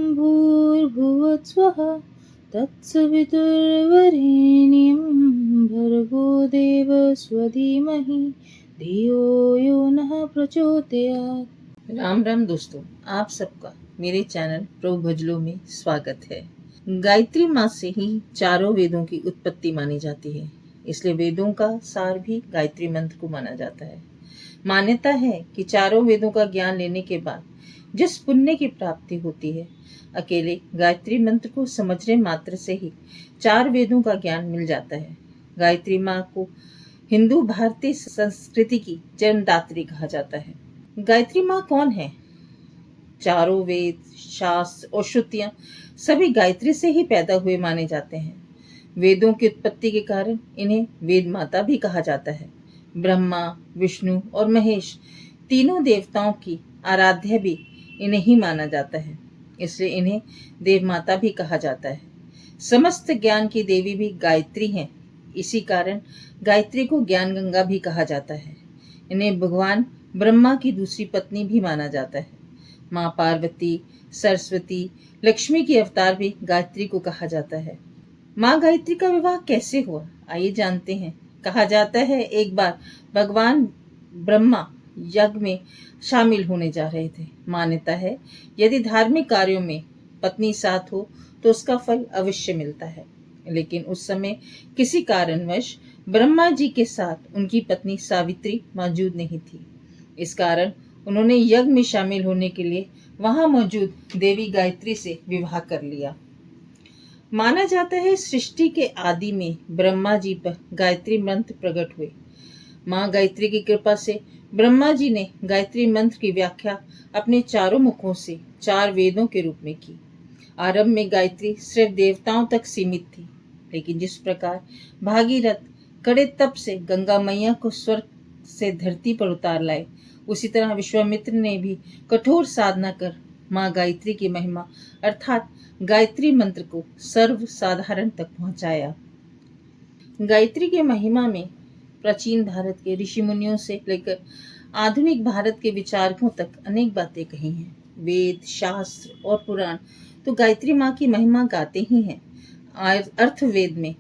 भूर्भुवस्वः तत्सवितुर्वरेण्यं भर्गो देवस्य धीमहि धियो यो नः प्रचोदयात्। राम राम दोस्तों, आप सबका मेरे चैनल प्रभु भजलों में स्वागत है। गायत्री माँ से ही चारों वेदों की उत्पत्ति मानी जाती है, इसलिए वेदों का सार भी गायत्री मंत्र को माना जाता है। मान्यता है कि चारों वेदों का ज्ञान लेने के बाद जिस पुण्य की प्राप्ति होती है, अकेले गायत्री मंत्र को समझने मात्र से ही चार वेदों का ज्ञान मिल जाता है। गायत्री माँ को हिंदू भारतीय संस्कृति की जन्मदात्री कहा जाता है। गायत्री माँ कौन है? चारों वेद, शास्त्र और श्रुतियां सभी गायत्री से ही पैदा हुए माने जाते हैं। वेदों की उत्पत्ति के कारण इन्हें वेद माता भी कहा जाता है। ब्रह्मा, विष्णु और महेश तीनों देवताओं की आराध्य भी इन्हें ही माना जाता है, इसलिए इन्हें देव माता भी कहा जाता है। समस्त ज्ञान की देवी भी गायत्री हैं, इसी कारण गायत्री को ज्ञान गंगा भी कहा जाता है। इन्हें भगवान ब्रह्मा की दूसरी पत्नी भी माना जाता है। माँ पार्वती, सरस्वती, लक्ष्मी की अवतार भी गायत्री को कहा जाता है। माँ गायत्री का विवाह कैसे हुआ, आइए जानते हैं। कहा जाता है एक बार भगवान ब्रह्मा यज्ञ में शामिल होने जा रहे थे। मान्यता है यदि धार्मिक कार्यों में पत्नी साथ हो तो उसका फल अवश्य मिलता है, लेकिन उस समय किसी कारणवश ब्रह्मा जी के साथ उनकी पत्नी सावित्री मौजूद नहीं थी। इस कारण उन्होंने यज्ञ में शामिल होने के लिए वहां मौजूद देवी गायत्री से विवाह कर लिया। माना जाता है सृष्टि के आदि में ब्रह्मा जी पर गायत्री मंत्र प्रकट हुए। माँ गायत्री की कृपा से ब्रह्मा जी ने गायत्री मंत्र की व्याख्या अपने चारों मुखों से चार वेदों के रूप में की। आरंभ में गायत्री सिर्फ देवताओं तक सीमित थी, लेकिन जिस प्रकार भागीरथ कड़े तप से गंगा मैया को स्वर्ग से धरती पर उतार लाए, उसी तरह विश्वामित्र ने भी कठोर साधना कर माँ गायत्री की महिमा अर्थात गायत्री मंत्र को सर्व साधारण तक पहुंचाया। गायत्री के महिमा में प्राचीन भारत के ऋषि मुनियों से लेकर आधुनिक भारत के विचारकों तक अनेक बातें कही हैं। वेद, शास्त्र और पुराण तो गायत्री माँ की महिमा गाते ही हैं। अर्थवेद में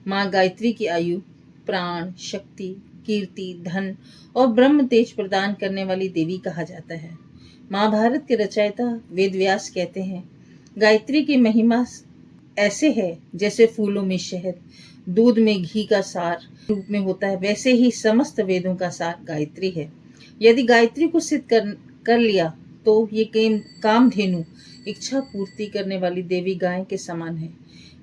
माँ गायत्री की आयु, प्राण, शक्ति, कीर्ति, धन और ब्रह्म तेज प्रदान करने वाली देवी कहा जाता है। महाभारत के रचयिता वेद व्यास कहते हैं, गायत्री की महिमा ऐसे है जैसे फूलों में शहद, दूध में घी का सार रूप में होता है, वैसे ही समस्त वेदों का सार गायत्री है। यदि गायत्री को सिद्ध कर लिया तो ये कामधेनु इच्छा पूर्ति करने वाली देवी गाय के समान है।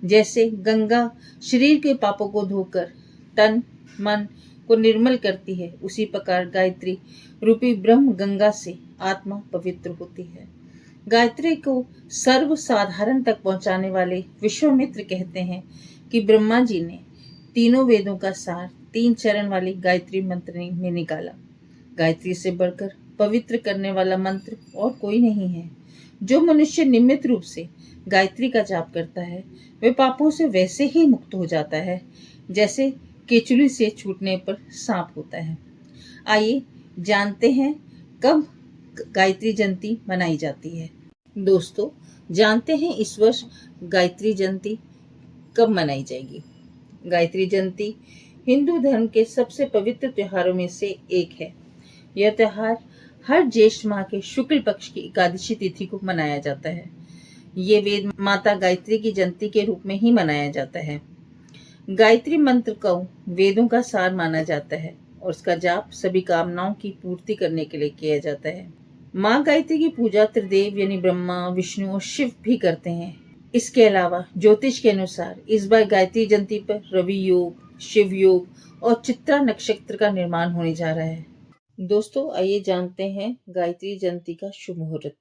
जैसे गंगा शरीर के पापों को धोकर तन मन को निर्मल करती है, उसी प्रकार गायत्री रूपी ब्रह्म गंगा से आत्मा पवित्र होती है। गायत्री को सर्व साधारण तक पहुंचाने वाले विश्वामित्र कहते हैं कि ब्रह्मा जी ने तीनों वेदों का सार 3 चरण वाली गायत्री मंत्र में निकाला। गायत्री से बढ़कर पवित्र करने वाला मंत्र और कोई नहीं है। जो मनुष्य नियमित रूप से गायत्री का जाप करता है, वे पापों से वैसे ही मुक्त हो जाता है जैसे केचुली से छूटने पर सांप होता है। आइए जानते हैं कब गायत्री जयंती मनाई जाती है। दोस्तों, जानते हैं इस वर्ष गायत्री जयंती कब मनाई जाएगी। गायत्री जयंती हिंदू धर्म के सबसे पवित्र त्योहारों में से एक है। यह त्योहार हर ज्येष्ठ माह के शुक्ल पक्ष की एकादशी तिथि को मनाया जाता है। ये वेद माता गायत्री की जयंती के रूप में ही मनाया जाता है। गायत्री मंत्र को वेदों का सार माना जाता है और उसका जाप सभी कामनाओं की पूर्ति करने के लिए किया जाता है। माँ गायत्री की पूजा त्रिदेव यानी ब्रह्मा, विष्णु और शिव भी करते हैं। इसके अलावा ज्योतिष के अनुसार इस बार गायत्री जयंती पर रवि योग, शिव योग और चित्रा नक्षत्र का निर्माण होने जा रहा है। दोस्तों, आइए जानते हैं गायत्री जयंती का शुभ मुहूर्त।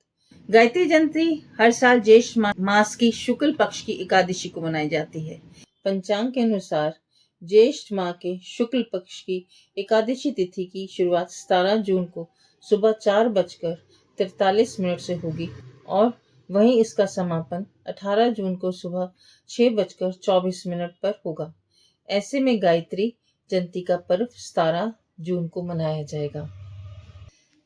गायत्री जयंती हर साल ज्येष्ठ मास की शुक्ल पक्ष की एकादशी को मनाई जाती है। पंचांग के अनुसार ज्येष्ठ माह के शुक्ल पक्ष की एकादशी तिथि की शुरुआत 17 जून को सुबह 4:43 से होगी और वहीं इसका समापन 18 जून को सुबह 6:24 पर होगा। ऐसे में गायत्री जयंती का पर्व 17 जून को मनाया जाएगा।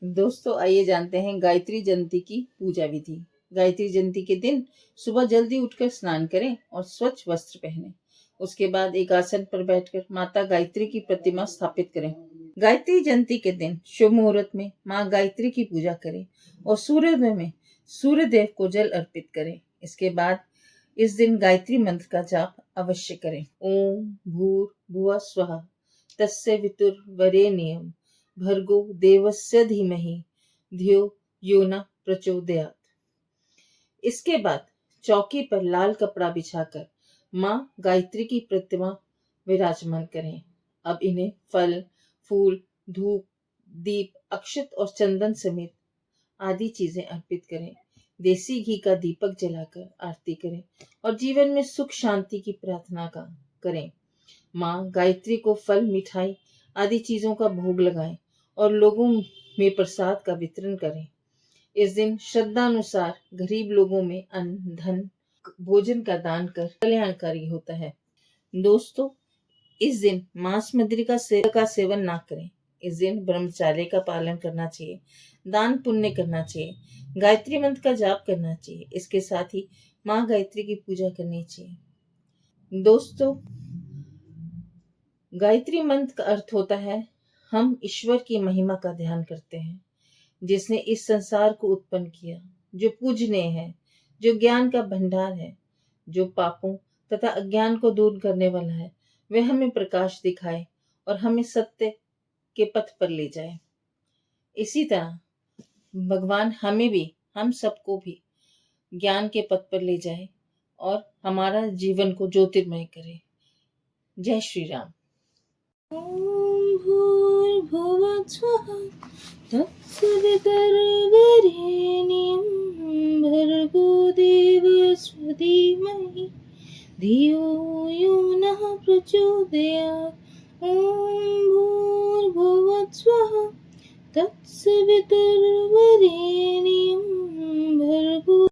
दोस्तों, आइए जानते हैं गायत्री जयंती की पूजा विधि। गायत्री जयंती के दिन सुबह जल्दी उठकर स्नान करें और स्वच्छ वस्त्र पहनें। उसके बाद एक आसन पर बैठकर माता गायत्री की प्रतिमा स्थापित करें। गायत्री जयंती के दिन शुभ मुहूर्त में माँ गायत्री की पूजा करें और सूर्योदय में सूर्य देव को जल अर्पित करें। इसके बाद इस दिन गायत्री मंत्र का जाप अवश्य करें। ओम भूर्भुवः स्वः तस्य वितुर्वरेण्यं भर्गो देवस्य धीमहि धियो यो न प्रचोदयात्। इसके बाद चौकी पर लाल कपड़ा बिछाकर माँ गायत्री की प्रतिमा विराजमान करें। अब इन्हें फल, फूल, धूप, दीप, अक्षत और चंदन समेत आदि चीजें अर्पित करें। देसी घी का दीपक जलाकर आरती करें और जीवन में सुख शांति की प्रार्थना करें। माँ गायत्री को फल, मिठाई आदि चीजों का भोग लगाएं और लोगों में प्रसाद का वितरण करें। इस दिन श्रद्धा अनुसार गरीब लोगों में अन्न, धन, भोजन का दान कर कल्याणकारी होता है। दोस्तों, इस दिन मांस मदिरा का सेवन ना करें। इस दिन ब्रह्मचर्य का पालन करना चाहिए, दान पुण्य करना चाहिए, गायत्री मंत्र का जाप करना चाहिए। इसके साथ ही माँ गायत्री की पूजा करनी चाहिए। दोस्तों, गायत्री मंत्र का अर्थ होता है हम ईश्वर की महिमा का ध्यान करते हैं, जिसने इस संसार को उत्पन्न किया, जो पूजनीय है, जो ज्ञान का भंडार है, जो पापों तथा अज्ञान को दूर करने वाला है। वह हमें प्रकाश दिखाए और हमें सत्य के पथ पर ले जाए। इसी तरह भगवान हमें भी, हम सबको भी ज्ञान के पथ पर ले जाए और हमारा जीवन को ज्योतिर्मय करे। जय श्री राम। ओम भूर्भुवः स्वः तत्सवितुर्वरेण्यं भर्गो देवस्य धीमहि धियो यो नः प्रचोदयात्। ओम भूर्भुवः स्वः तत्सवितुर्वरेण्यं भर्गो